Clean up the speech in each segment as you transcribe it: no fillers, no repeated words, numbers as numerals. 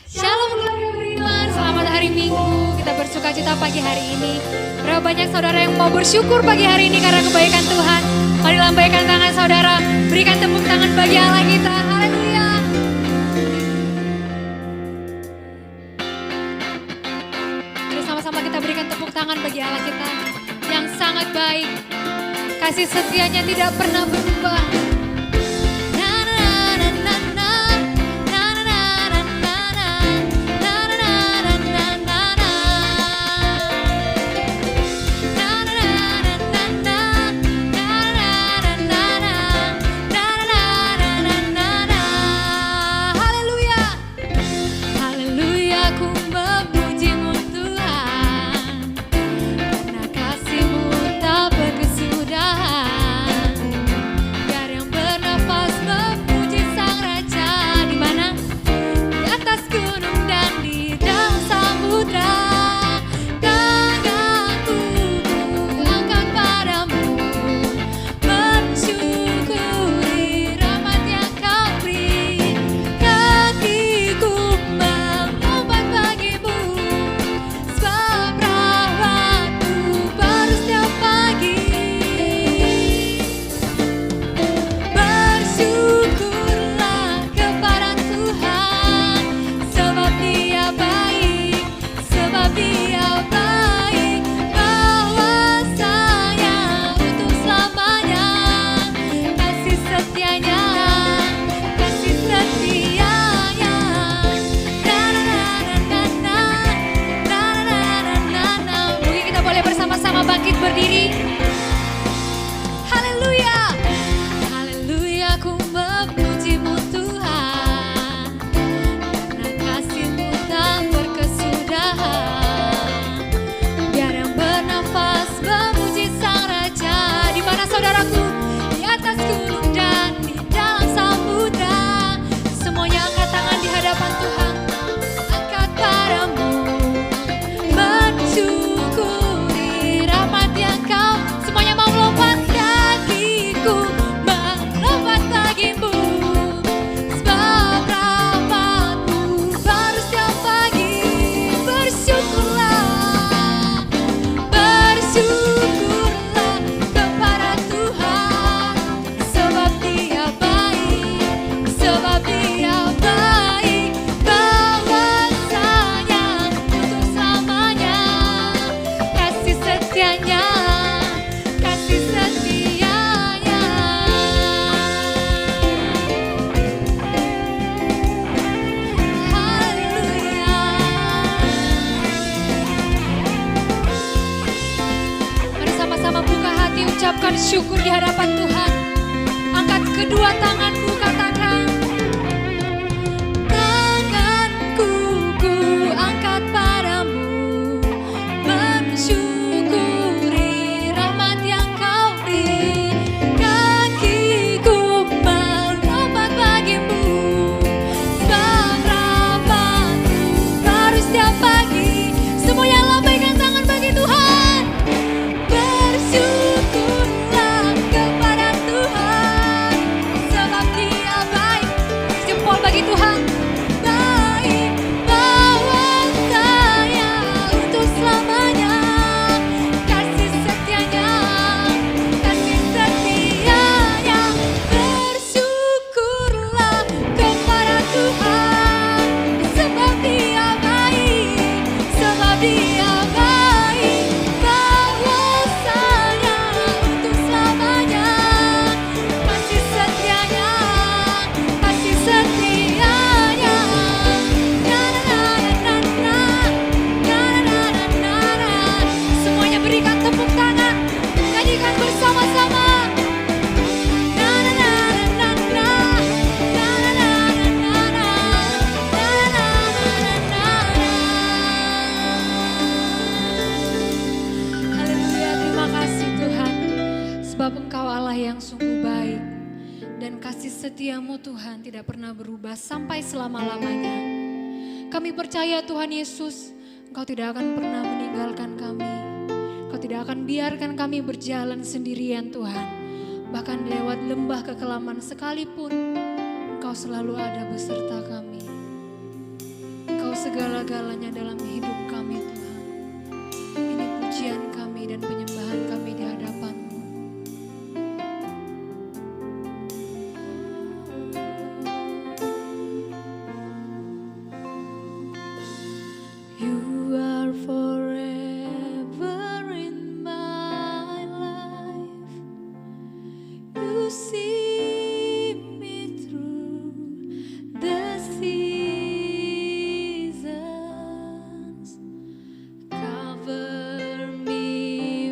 Shalom keluarga beriman, selamat hari Minggu. Kita bersuka cita pagi hari ini. Berapa banyak saudara yang mau bersyukur pagi hari ini karena kebaikan Tuhan. Mari lambaikan tangan saudara, berikan tepuk tangan bagi Allah kita. Haleluya. Mari sama-sama kita berikan tepuk tangan bagi Allah kita yang sangat baik. Kasih setianya tidak pernah berubah. Berdiri. Haleluya. Haleluya, ku memuji-Mu Tuhan. Karena kasih-Mu tak berkesudahan. Biar yang bernafas memuji Sang Raja. Di mana saudaraku? Di atas gunung dan di dalam samudra. Semuanya angkat tangan di hadapan Tuhan. Angkat padamu. Mensyukuri rahmat yang Kau. Semuanya mau lompat, kakiku melompat bagimu. Sebab rahmat-Mu baru setiap pagi. Bersyukurlah, bersyukurlah kepada Tuhan. Sebab Dia baik, sebab Dia baik. Bahwasanya untuk selamanya. Kasih setianya, kasih setianya. Haleluya. Mari sama-sama buka hati, ucapkan syukur di hadapan Tuhan. Angkat kedua tanganmu, katakan, tanganku ku angkat padamu. Mensyukuri rahmat yang Kau beri. Kakiku melompat bagimu. Sebab rahmat-Mu baru setiap pagi. Semuanya lambaikan tangan bagi Tuhan. Bersyukurlah kepada Tuhan. Sebab Dia baik. Jempol bagi Tuhan. Baik, bahwasanya untuk selamanya. Kasih setianya, kasih setianya. Bersyukurlah kepada Tuhan. Sebab Dia baik, sebab Dia baik. Bahwasanya untuk selamanya. Kasih setianya, kasih setianya. Semuanya berikan tepuk tangan, nyanyikan bersama-sama. Haleluya, terima kasih Tuhan. Sebab Engkau Allah yang sungguh baik. Dan kasih setiamu Tuhan tidak pernah berubah sampai selama-lamanya. Kami percaya Tuhan Yesus, Engkau tidak akan pernah meninggalkan kami. Engkau tidak akan biarkan kami berjalan sendirian Tuhan. Bahkan lewat lembah kekelaman sekalipun, Engkau selalu ada beserta kami. Engkau segala-galanya dalam hidup kami Tuhan. Ini pujian kami dan penyembahan kami di hadapan-Mu. You are forever in my life. You see me through the seasons. Cover me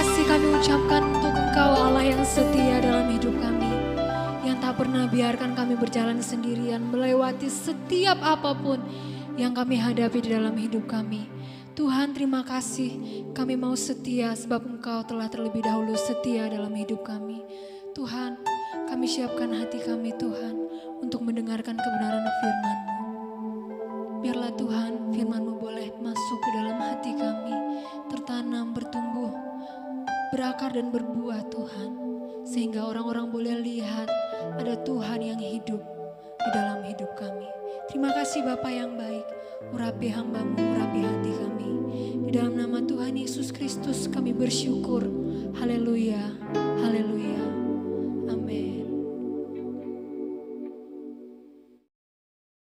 kasih kami ucapkan untuk Engkau Allah yang setia dalam hidup kami, yang tak pernah biarkan kami berjalan sendirian melewati setiap apapun yang kami hadapi di dalam hidup kami. Tuhan, terima kasih, kami mau setia sebab Engkau telah terlebih dahulu setia dalam hidup kami. Tuhan, kami siapkan hati kami Tuhan untuk mendengarkan kebenaran firman-Mu. Biarlah Tuhan firman-Mu boleh masuk ke dalam hati kami, tertanam, bertumbuh, berakar dan berbuah Tuhan. Sehingga orang-orang boleh lihat ada Tuhan yang hidup di dalam hidup kami. Terima kasih Bapa yang baik, urapi hamba-Mu, urapi hati kami. Di dalam nama Tuhan Yesus Kristus kami bersyukur. Haleluya, haleluya, amin.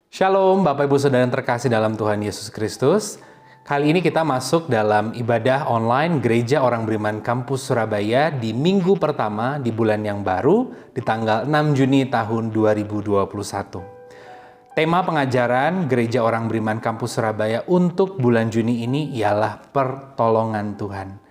Shalom Bapak Ibu Saudara yang terkasih dalam Tuhan Yesus Kristus. Kali ini kita masuk dalam ibadah online Gereja Orang Beriman Kampus Surabaya di minggu pertama di bulan yang baru di tanggal 6 Juni tahun 2021. Tema pengajaran Gereja Orang Beriman Kampus Surabaya untuk bulan Juni ini ialah pertolongan Tuhan.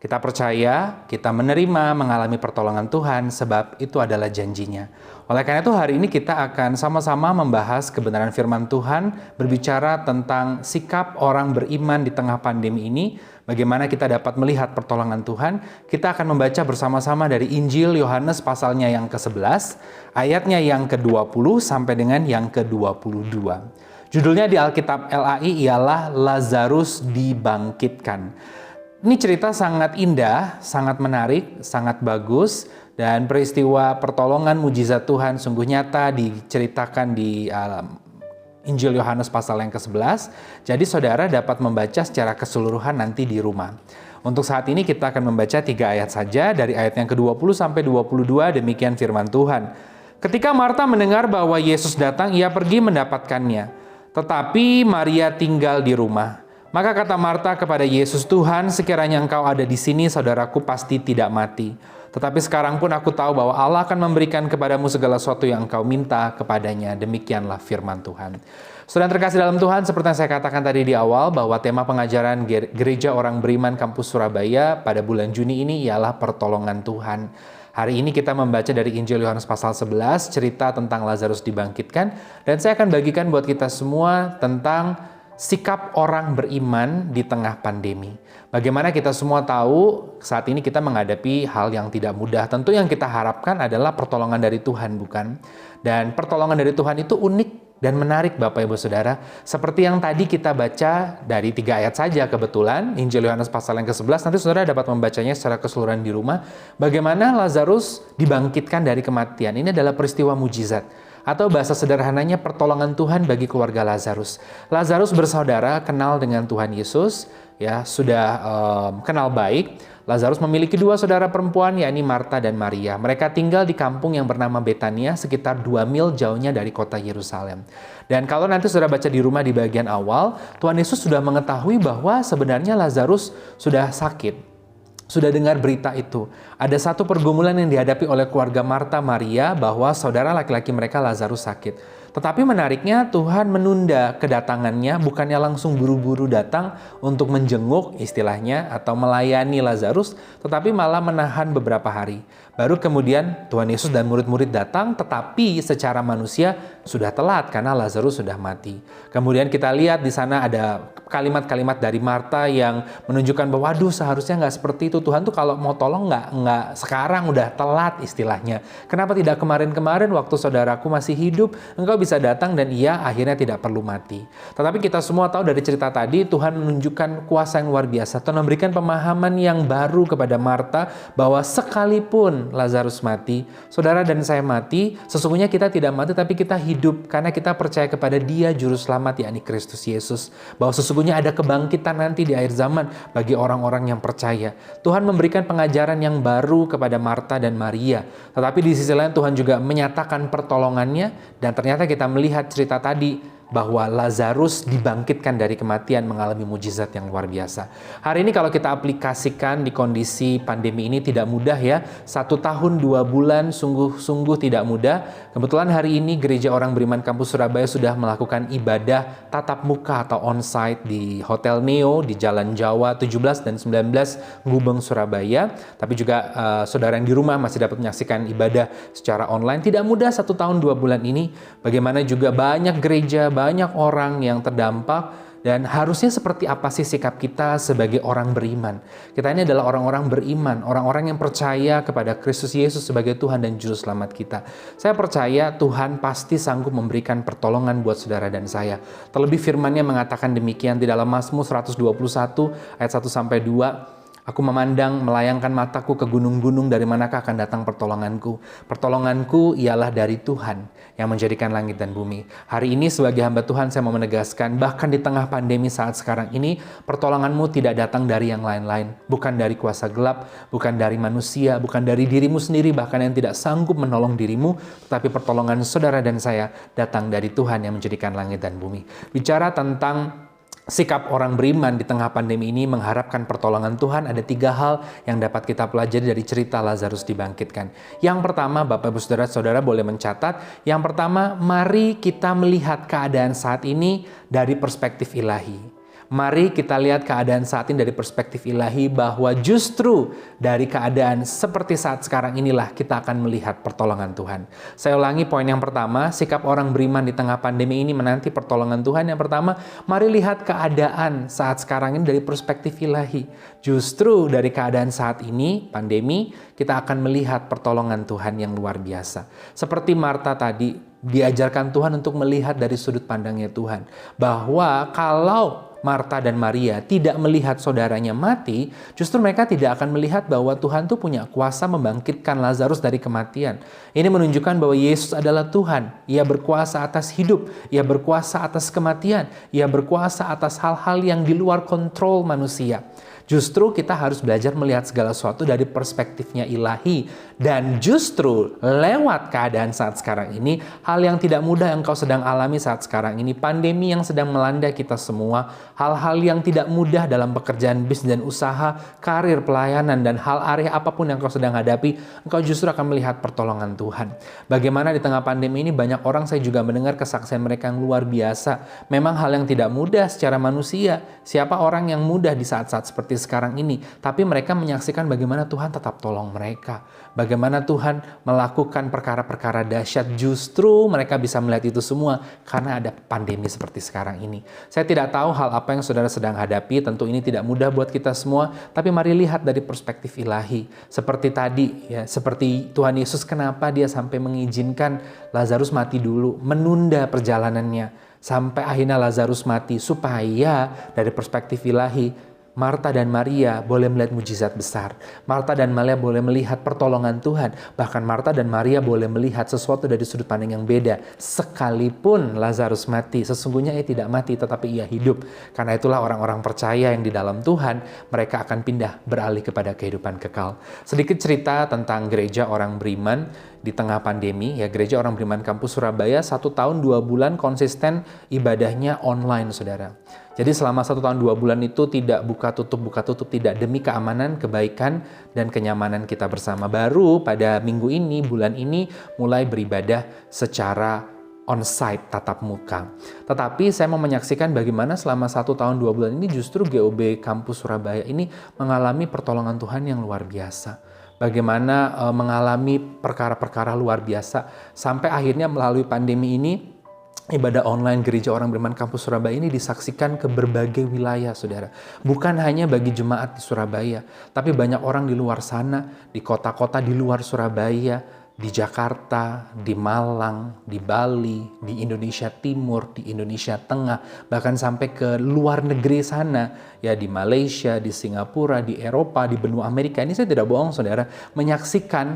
Kita percaya, kita menerima, mengalami pertolongan Tuhan sebab itu adalah janjinya. Oleh karena itu hari ini kita akan sama-sama membahas kebenaran firman Tuhan, berbicara tentang sikap orang beriman di tengah pandemi ini, bagaimana kita dapat melihat pertolongan Tuhan. Kita akan membaca bersama-sama dari Injil Yohanes pasalnya yang ke-11, ayatnya yang ke-20 sampai dengan yang ke-22. Judulnya di Alkitab LAI ialah Lazarus dibangkitkan. Ini cerita sangat indah, sangat menarik, sangat bagus, dan peristiwa pertolongan mujizat Tuhan sungguh nyata diceritakan di Injil Yohanes pasal yang ke-11. Jadi saudara dapat membaca secara keseluruhan nanti di rumah. Untuk saat ini kita akan membaca 3 ayat saja dari ayat yang ke-20 sampai 22, demikian firman Tuhan. Ketika Marta mendengar bahwa Yesus datang, ia pergi mendapatkannya. Tetapi Maria tinggal di rumah. Maka kata Marta kepada Yesus, Tuhan, sekiranya Engkau ada di sini, saudaraku pasti tidak mati. Tetapi sekarang pun aku tahu bahwa Allah akan memberikan kepadamu segala sesuatu yang Engkau minta kepadanya. Demikianlah firman Tuhan. Saudara terkasih dalam Tuhan, seperti yang saya katakan tadi di awal, bahwa tema pengajaran Gereja Orang Beriman Kampus Surabaya pada bulan Juni ini ialah pertolongan Tuhan. Hari ini kita membaca dari Injil Yohanes pasal 11, cerita tentang Lazarus dibangkitkan. Dan saya akan bagikan buat kita semua tentang sikap orang beriman di tengah pandemi. Bagaimana kita semua tahu saat ini kita menghadapi hal yang tidak mudah. Tentu yang kita harapkan adalah pertolongan dari Tuhan, bukan? Dan pertolongan dari Tuhan itu unik dan menarik Bapak Ibu Saudara. Seperti yang tadi kita baca dari 3 ayat saja kebetulan, Injil Yohanes pasal yang ke-11, nanti Saudara dapat membacanya secara keseluruhan di rumah. Bagaimana Lazarus dibangkitkan dari kematian. Ini adalah peristiwa mujizat. Atau bahasa sederhananya pertolongan Tuhan bagi keluarga Lazarus. Lazarus bersaudara, kenal dengan Tuhan Yesus, ya sudah kenal baik. Lazarus memiliki 2 saudara perempuan, yakni Marta dan Maria. Mereka tinggal di kampung yang bernama Betania, sekitar 2 mil jauhnya dari kota Yerusalem. Dan kalau nanti sudah baca di rumah di bagian awal, Tuhan Yesus sudah mengetahui bahwa sebenarnya Lazarus sudah sakit. Sudah dengar berita itu. Ada satu pergumulan yang dihadapi oleh keluarga Marta Maria bahwa saudara laki-laki mereka Lazarus sakit. Tetapi menariknya Tuhan menunda kedatangannya, bukannya langsung buru-buru datang untuk menjenguk istilahnya atau melayani Lazarus, tetapi malah menahan beberapa hari. Baru kemudian Tuhan Yesus dan murid-murid datang, tetapi secara manusia sudah telat karena Lazarus sudah mati. Kemudian kita lihat di sana ada kalimat-kalimat dari Marta yang menunjukkan bahwa waduh seharusnya nggak seperti itu. Tuhan tuh kalau mau tolong nggak sekarang, udah telat istilahnya. Kenapa tidak kemarin-kemarin waktu saudaraku masih hidup, engkau bisa datang dan ia akhirnya tidak perlu mati. Tetapi kita semua tahu dari cerita tadi, Tuhan menunjukkan kuasa yang luar biasa. Tuhan memberikan pemahaman yang baru kepada Marta bahwa sekalipun Lazarus mati, saudara dan saya mati, sesungguhnya kita tidak mati tapi kita hidup karena kita percaya kepada Dia Juru Selamat, yakni Kristus Yesus. Bahwa sesungguhnya ada kebangkitan nanti di akhir zaman bagi orang-orang yang percaya. Tuhan memberikan pengajaran yang baru kepada Marta dan Maria. Tetapi di sisi lain Tuhan juga menyatakan pertolongannya, dan ternyata kita melihat cerita tadi bahwa Lazarus dibangkitkan dari kematian, mengalami mujizat yang luar biasa. Hari ini kalau kita aplikasikan di kondisi pandemi ini tidak mudah ya. 1 tahun 2 bulan sungguh-sungguh tidak mudah. Kebetulan hari ini Gereja Orang Beriman Kampus Surabaya sudah melakukan ibadah tatap muka atau onsite di Hotel Neo di Jalan Jawa 17 dan 19 Gubeng, Surabaya. Tapi juga saudara yang di rumah masih dapat menyaksikan ibadah secara online. Tidak mudah 1 tahun 2 bulan ini. Bagaimana juga banyak gereja, banyak orang yang terdampak, dan harusnya seperti apa sih sikap kita sebagai orang beriman? Kita ini adalah orang-orang beriman, orang-orang yang percaya kepada Kristus Yesus sebagai Tuhan dan Juru Selamat kita. Saya percaya Tuhan pasti sanggup memberikan pertolongan buat saudara dan saya. Terlebih firman-Nya mengatakan demikian di dalam Mazmur 121 ayat 1-2. Aku memandang, melayangkan mataku ke gunung-gunung, dari manakah akan datang pertolonganku? Pertolonganku ialah dari Tuhan yang menjadikan langit dan bumi. Hari ini sebagai hamba Tuhan saya mau menegaskan, bahkan di tengah pandemi saat sekarang ini, pertolonganmu tidak datang dari yang lain-lain. Bukan dari kuasa gelap, bukan dari manusia, bukan dari dirimu sendiri, bahkan yang tidak sanggup menolong dirimu, tetapi pertolongan saudara dan saya datang dari Tuhan yang menjadikan langit dan bumi. Bicara tentang sikap orang beriman di tengah pandemi ini mengharapkan pertolongan Tuhan, ada 3 hal yang dapat kita pelajari dari cerita Lazarus dibangkitkan. Yang pertama, Bapak Ibu Saudara boleh mencatat. Yang pertama, mari kita melihat keadaan saat ini dari perspektif ilahi. Mari kita lihat keadaan saat ini dari perspektif ilahi, bahwa justru dari keadaan seperti saat sekarang inilah kita akan melihat pertolongan Tuhan. Saya ulangi poin yang pertama, sikap orang beriman di tengah pandemi ini menanti pertolongan Tuhan. Yang pertama, mari lihat keadaan saat sekarang ini dari perspektif ilahi. Justru dari keadaan saat ini, pandemi, kita akan melihat pertolongan Tuhan yang luar biasa. Seperti Marta tadi, diajarkan Tuhan untuk melihat dari sudut pandangnya Tuhan. Bahwa kalau Marta dan Maria tidak melihat saudaranya mati, justru mereka tidak akan melihat bahwa Tuhan tuh punya kuasa membangkitkan Lazarus dari kematian. Ini menunjukkan bahwa Yesus adalah Tuhan. Ia berkuasa atas hidup, Ia berkuasa atas kematian, Ia berkuasa atas hal-hal yang di luar kontrol manusia. Justru kita harus belajar melihat segala sesuatu dari perspektifnya ilahi. Dan justru lewat keadaan saat sekarang ini, hal yang tidak mudah yang kau sedang alami saat sekarang ini, pandemi yang sedang melanda kita semua, hal-hal yang tidak mudah dalam pekerjaan bisnis dan usaha, karir, pelayanan, dan hal area apapun yang kau sedang hadapi, engkau justru akan melihat pertolongan Tuhan. Bagaimana di tengah pandemi ini banyak orang, saya juga mendengar kesaksian mereka yang luar biasa. Memang hal yang tidak mudah secara manusia. Siapa orang yang mudah di saat-saat seperti sekarang ini? Tapi mereka menyaksikan bagaimana Tuhan tetap tolong mereka. Bagaimana Tuhan melakukan perkara-perkara dahsyat, justru mereka bisa melihat itu semua karena ada pandemi seperti sekarang ini. Saya tidak tahu hal apa yang saudara sedang hadapi, tentu ini tidak mudah buat kita semua, tapi mari lihat dari perspektif ilahi. Seperti tadi, ya, seperti Tuhan Yesus, kenapa Dia sampai mengizinkan Lazarus mati dulu, menunda perjalanannya, sampai akhirnya Lazarus mati, supaya dari perspektif ilahi, Marta dan Maria boleh melihat mujizat besar. Marta dan Maria boleh melihat pertolongan Tuhan. Bahkan Marta dan Maria boleh melihat sesuatu dari sudut pandang yang beda. Sekalipun Lazarus mati, sesungguhnya ia tidak mati, tetapi ia hidup. Karena itulah orang-orang percaya yang di dalam Tuhan, mereka akan pindah beralih kepada kehidupan kekal. Sedikit cerita tentang gereja orang beriman di tengah pandemi. Ya, Gereja Orang Beriman Kampus Surabaya 1 tahun 2 bulan konsisten ibadahnya online, saudara. Jadi selama 1 tahun 2 bulan itu tidak buka tutup, tidak, demi keamanan, kebaikan, dan kenyamanan kita bersama. Baru pada minggu ini, bulan ini, mulai beribadah secara on-site, tatap muka. Tetapi saya mau menyaksikan bagaimana selama 1 tahun 2 bulan ini justru GOB Kampus Surabaya ini mengalami pertolongan Tuhan yang luar biasa. Bagaimana mengalami perkara-perkara luar biasa. Sampai akhirnya melalui pandemi ini, ibadah online Gereja Orang Beriman Kampus Surabaya ini disaksikan ke berbagai wilayah, saudara. Bukan hanya bagi jemaat di Surabaya, tapi banyak orang di luar sana, di kota-kota di luar Surabaya, di Jakarta, di Malang, di Bali, di Indonesia Timur, di Indonesia Tengah, bahkan sampai ke luar negeri sana, ya, di Malaysia, di Singapura, di Eropa, di benua Amerika. Ini saya tidak bohong, saudara, menyaksikan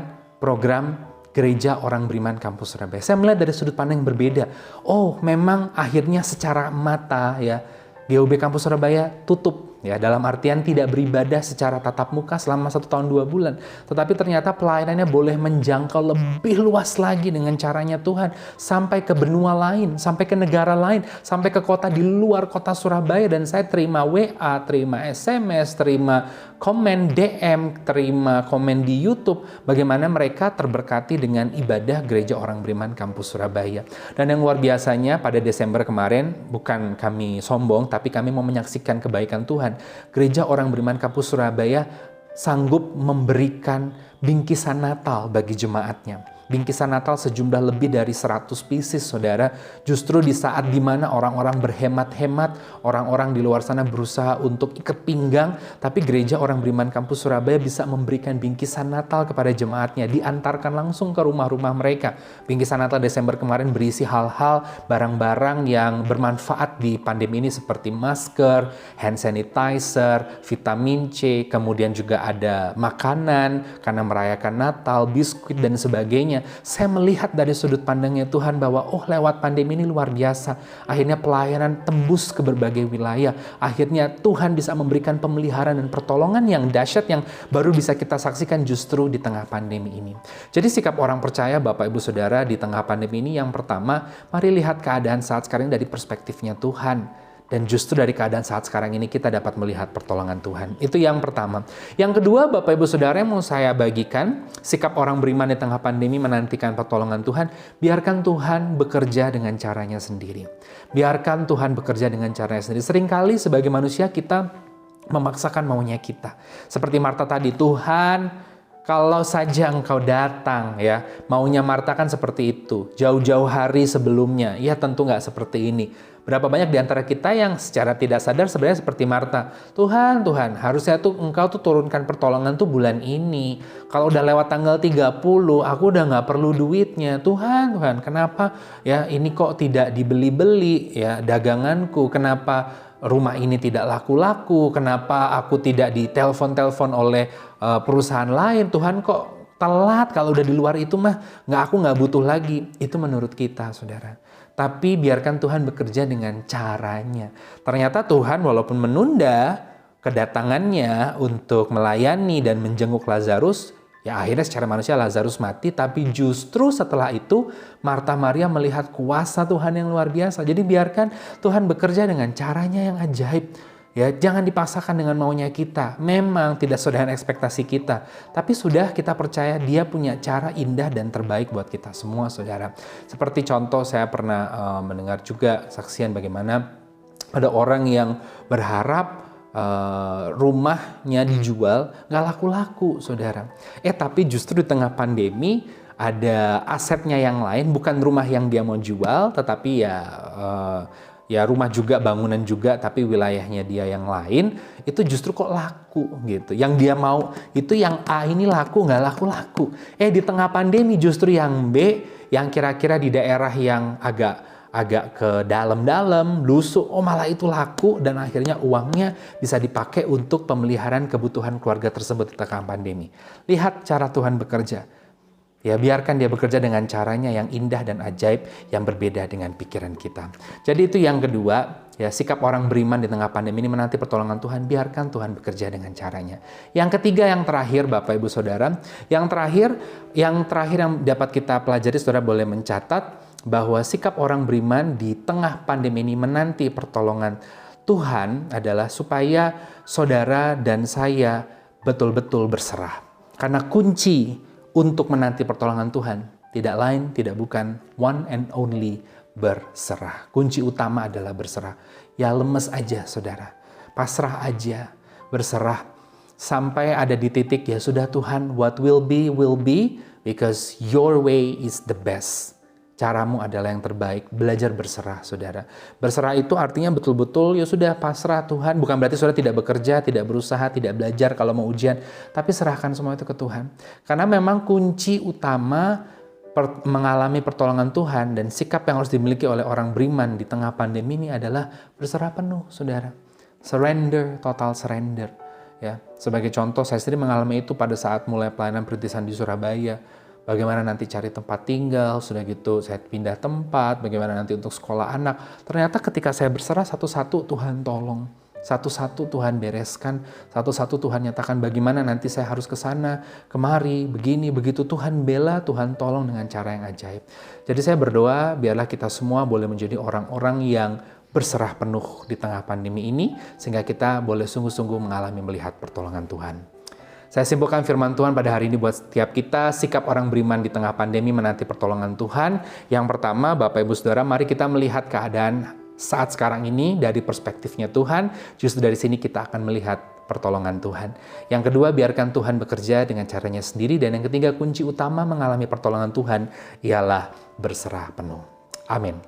program Gereja Orang Beriman Kampus Surabaya. Saya melihat dari sudut pandang yang berbeda. Oh, memang akhirnya secara mata, ya, GOB Kampus Surabaya tutup. ya, dalam artian tidak beribadah secara tatap muka selama 1 tahun 2 bulan, tetapi ternyata pelayanannya boleh menjangkau lebih luas lagi dengan caranya Tuhan, sampai ke benua lain, sampai ke negara lain, sampai ke kota di luar kota Surabaya. Dan saya terima WA, terima SMS, terima komen DM, terima komen di YouTube, bagaimana mereka terberkati dengan ibadah Gereja Orang Beriman Kampus Surabaya. Dan yang luar biasanya, pada Desember kemarin, bukan kami sombong, tapi kami mau menyaksikan kebaikan Tuhan. Gereja Orang Beriman Kampus Surabaya sanggup memberikan bingkisan Natal bagi jemaatnya. Bingkisan Natal sejumlah lebih dari 100 pieces, saudara. Justru di saat dimana orang-orang berhemat-hemat, orang-orang di luar sana berusaha untuk ikat pinggang, tapi Gereja Orang Beriman Kampus Surabaya bisa memberikan bingkisan Natal kepada jemaatnya, diantarkan langsung ke rumah-rumah mereka. Bingkisan Natal Desember kemarin berisi hal-hal, barang-barang yang bermanfaat di pandemi ini seperti masker, hand sanitizer, vitamin C, kemudian juga ada makanan karena merayakan Natal, biskuit dan sebagainya. Saya melihat dari sudut pandangnya Tuhan bahwa lewat pandemi ini luar biasa. Akhirnya pelayanan tembus ke berbagai wilayah. Akhirnya Tuhan bisa memberikan pemeliharaan dan pertolongan yang dahsyat yang baru bisa kita saksikan justru di tengah pandemi ini. Jadi sikap orang percaya, Bapak Ibu Saudara, di tengah pandemi ini yang pertama, mari lihat keadaan saat sekarang dari perspektifnya Tuhan. Dan justru dari keadaan saat sekarang ini kita dapat melihat pertolongan Tuhan. Itu yang pertama. Yang kedua, Bapak Ibu Saudara, yang mau saya bagikan, sikap orang beriman di tengah pandemi menantikan pertolongan Tuhan. Biarkan Tuhan bekerja dengan caranya sendiri. Biarkan Tuhan bekerja dengan caranya sendiri. Seringkali sebagai manusia kita memaksakan maunya kita. Seperti Marta tadi, Tuhan, kalau saja Engkau datang, ya. Maunya Marta kan seperti itu. Jauh-jauh hari sebelumnya, ya tentu nggak seperti ini. Berapa banyak di antara kita yang secara tidak sadar sebenarnya seperti Marta. Tuhan, harusnya Engkau turunkan pertolongan bulan ini. Kalau udah lewat tanggal 30, aku udah nggak perlu duitnya. Tuhan, kenapa ya ini kok tidak dibeli-beli ya daganganku? Kenapa rumah ini tidak laku-laku? Kenapa aku tidak ditelepon-telepon oleh perusahaan lain? Tuhan, kok telat? Kalau udah di luar itu aku nggak butuh lagi. Itu menurut kita, saudara. Tapi biarkan Tuhan bekerja dengan caranya. Ternyata Tuhan walaupun menunda kedatangannya untuk melayani dan menjenguk Lazarus, ya akhirnya secara manusia Lazarus mati, tapi justru setelah itu Marta Maria melihat kuasa Tuhan yang luar biasa. Jadi biarkan Tuhan bekerja dengan caranya yang ajaib. Ya, jangan dipaksakan dengan maunya kita. Memang tidak sesuai dengan ekspektasi kita, tapi sudah kita percaya Dia punya cara indah dan terbaik buat kita semua, saudara. Seperti contoh, saya pernah mendengar juga saksian bagaimana ada orang yang berharap rumahnya dijual, nggak laku-laku, saudara. Tapi justru di tengah pandemi ada asetnya yang lain, bukan rumah yang dia mau jual, tetapi ya rumah juga, bangunan juga, tapi wilayahnya dia yang lain, itu justru kok laku gitu. Yang dia mau itu yang A ini laku, nggak laku-laku. Di tengah pandemi justru yang B, yang kira-kira di daerah yang agak ke dalam-dalam, lusuk, malah itu laku, dan akhirnya uangnya bisa dipakai untuk pemeliharaan kebutuhan keluarga tersebut di tengah pandemi. Lihat cara Tuhan bekerja. Ya, biarkan Dia bekerja dengan caranya yang indah dan ajaib yang berbeda dengan pikiran kita. Jadi itu yang kedua, ya, sikap orang beriman di tengah pandemi ini menanti pertolongan Tuhan. Biarkan Tuhan bekerja dengan caranya. Yang ketiga, yang terakhir, Bapak Ibu Saudara, yang terakhir yang dapat kita pelajari, saudara boleh mencatat bahwa sikap orang beriman di tengah pandemi ini menanti pertolongan Tuhan adalah supaya saudara dan saya betul-betul berserah. Karena kunci untuk menanti pertolongan Tuhan tidak lain, tidak bukan, one and only, berserah. Kunci utama adalah berserah. Ya, lemes aja, saudara. Pasrah aja, berserah. Sampai ada di titik, ya sudah Tuhan, what will be, because your way is the best. Caramu adalah yang terbaik. Belajar berserah, saudara. Berserah itu artinya betul-betul ya sudah pasrah Tuhan. Bukan berarti saudara tidak bekerja, tidak berusaha, tidak belajar kalau mau ujian. Tapi serahkan semua itu ke Tuhan. Karena memang kunci utama mengalami pertolongan Tuhan dan sikap yang harus dimiliki oleh orang beriman di tengah pandemi ini adalah berserah penuh, saudara. Surrender, total surrender. Ya, sebagai contoh, saya sendiri mengalami itu pada saat mulai pelayanan perintisan di Surabaya. Bagaimana nanti cari tempat tinggal, sudah gitu saya pindah tempat, bagaimana nanti untuk sekolah anak. Ternyata ketika saya berserah satu-satu, Tuhan tolong. Satu-satu Tuhan bereskan, satu-satu Tuhan nyatakan bagaimana nanti saya harus ke sana, kemari, begini, begitu. Tuhan bela, Tuhan tolong dengan cara yang ajaib. Jadi saya berdoa biarlah kita semua boleh menjadi orang-orang yang berserah penuh di tengah pandemi ini, sehingga kita boleh sungguh-sungguh mengalami melihat pertolongan Tuhan. Saya simpulkan firman Tuhan pada hari ini buat setiap kita, sikap orang beriman di tengah pandemi menanti pertolongan Tuhan. Yang pertama, Bapak Ibu Saudara, mari kita melihat keadaan saat sekarang ini dari perspektifnya Tuhan. Justru dari sini kita akan melihat pertolongan Tuhan. Yang kedua, biarkan Tuhan bekerja dengan caranya sendiri. Dan yang ketiga, kunci utama mengalami pertolongan Tuhan ialah berserah penuh. Amin.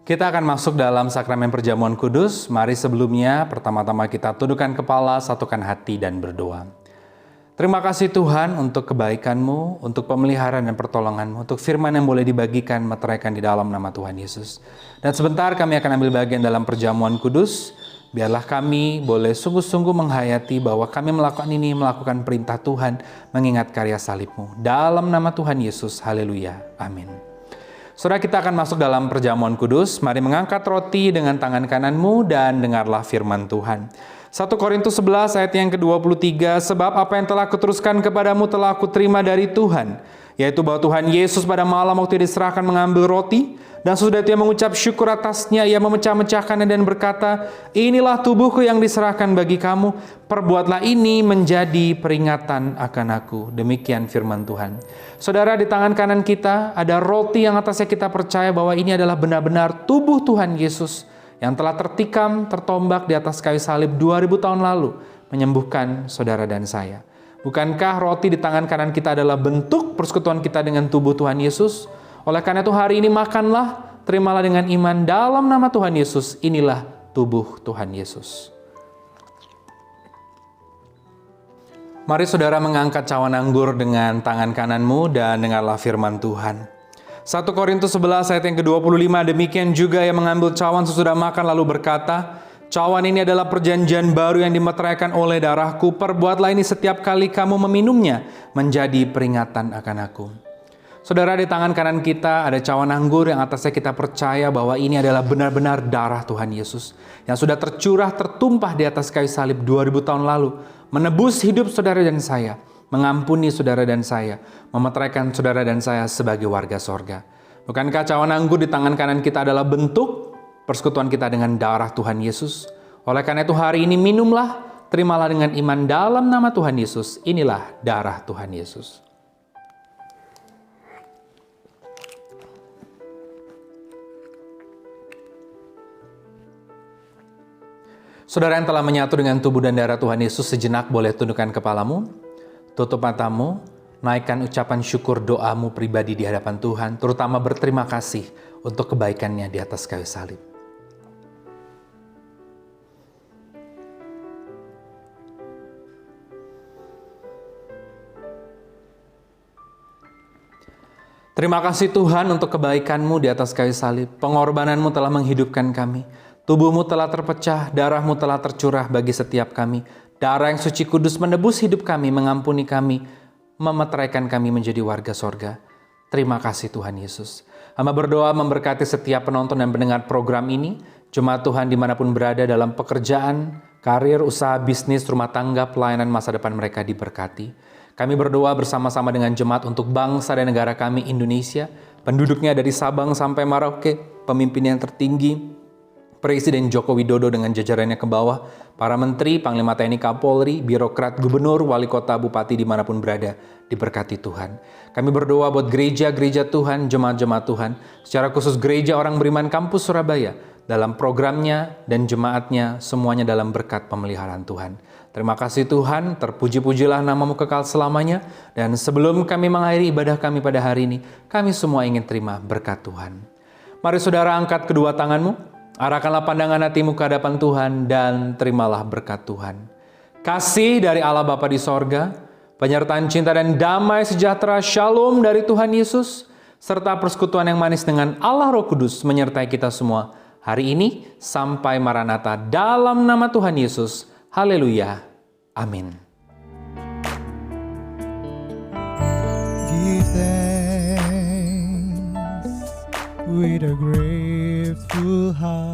Kita akan masuk dalam sakramen perjamuan kudus. Mari sebelumnya pertama-tama kita tundukkan kepala, satukan hati dan berdoa. Terima kasih Tuhan untuk kebaikan-Mu, untuk pemeliharaan dan pertolongan-Mu, untuk firman yang boleh dibagikan, meteraikan di dalam nama Tuhan Yesus. Dan sebentar kami akan ambil bagian dalam perjamuan kudus. Biarlah kami boleh sungguh-sungguh menghayati bahwa kami melakukan perintah Tuhan, mengingat karya salib-Mu. Dalam nama Tuhan Yesus, haleluya, amin. Saudara, kita akan masuk dalam perjamuan kudus. Mari mengangkat roti dengan tangan kananmu dan dengarlah firman Tuhan. 1 Korintus 11 ayat yang ke-23, sebab apa yang telah kuteruskan kepadamu telah kuterima dari Tuhan, yaitu bahwa Tuhan Yesus pada malam waktu diserahkan mengambil roti, dan sesudah itu ia mengucap syukur atasnya, ia memecah-mecahkannya dan berkata, inilah tubuhku yang diserahkan bagi kamu, perbuatlah ini menjadi peringatan akan aku. Demikian firman Tuhan. Saudara, di tangan kanan kita ada roti yang atasnya kita percaya bahwa ini adalah benar-benar tubuh Tuhan Yesus yang telah tertikam, tertombak di atas kayu salib 2000 tahun lalu, menyembuhkan saudara dan saya. Bukankah roti di tangan kanan kita adalah bentuk persekutuan kita dengan tubuh Tuhan Yesus? Oleh karena itu hari ini makanlah, terimalah dengan iman dalam nama Tuhan Yesus. Inilah tubuh Tuhan Yesus. Mari saudara mengangkat cawan anggur dengan tangan kananmu dan dengarlah firman Tuhan. 1 Korintus 11 ayat yang ke-25, demikian juga yang mengambil cawan sesudah makan lalu berkata, cawan ini adalah perjanjian baru yang dimeteraikan oleh darahku, perbuatlah ini setiap kali kamu meminumnya menjadi peringatan akan aku. Saudara, di tangan kanan kita ada cawan anggur yang atasnya kita percaya bahwa ini adalah benar-benar darah Tuhan Yesus yang sudah tercurah, tertumpah di atas kayu salib 2000 tahun lalu, menebus hidup saudara dan saya, mengampuni saudara dan saya, memeteraikan saudara dan saya sebagai warga sorga. Bukankah cawan anggur di tangan kanan kita adalah bentuk persekutuan kita dengan darah Tuhan Yesus? Oleh karena itu hari ini minumlah, terimalah dengan iman dalam nama Tuhan Yesus. Inilah darah Tuhan Yesus. Saudara yang telah menyatu dengan tubuh dan darah Tuhan Yesus, sejenak boleh tundukkan kepalamu, tutup matamu, naikkan ucapan syukur doamu pribadi di hadapan Tuhan, terutama berterima kasih untuk kebaikannya di atas kayu salib. Terima kasih Tuhan untuk kebaikan-Mu di atas kayu salib. Pengorbanan-Mu telah menghidupkan kami. Tubuh-Mu telah terpecah, darah-Mu telah tercurah bagi setiap kami. Darah yang suci kudus menebus hidup kami, mengampuni kami, memeteraikan kami menjadi warga sorga. Terima kasih Tuhan Yesus. Hamba berdoa memberkati setiap penonton dan pendengar program ini. Jemaat Tuhan dimanapun berada dalam pekerjaan, karir, usaha, bisnis, rumah tangga, pelayanan masa depan mereka diberkati. Kami berdoa bersama-sama dengan jemaat untuk bangsa dan negara kami Indonesia, penduduknya dari Sabang sampai Merauke, pemimpin yang tertinggi, Presiden Joko Widodo dengan jajarannya ke bawah, para menteri, Panglima TNI Kapolri, birokrat, gubernur, wali kota, bupati dimanapun berada, diberkati Tuhan. Kami berdoa buat gereja-gereja Tuhan, jemaat-jemaat Tuhan, secara khusus gereja orang beriman kampus Surabaya, dalam programnya dan jemaatnya, semuanya dalam berkat pemeliharaan Tuhan. Terima kasih Tuhan, terpuji-pujilah nama-Mu kekal selamanya, dan sebelum kami mengakhiri ibadah kami pada hari ini, kami semua ingin terima berkat Tuhan. Mari saudara angkat kedua tanganmu, arahkanlah pandangan hatimu ke hadapan Tuhan dan terimalah berkat Tuhan. Kasih dari Allah Bapa di sorga, penyertaan cinta dan damai sejahtera shalom dari Tuhan Yesus, serta persekutuan yang manis dengan Allah Roh Kudus menyertai kita semua hari ini sampai Maranatha dalam nama Tuhan Yesus. Haleluya. Amin. Give thanks with a grateful heart.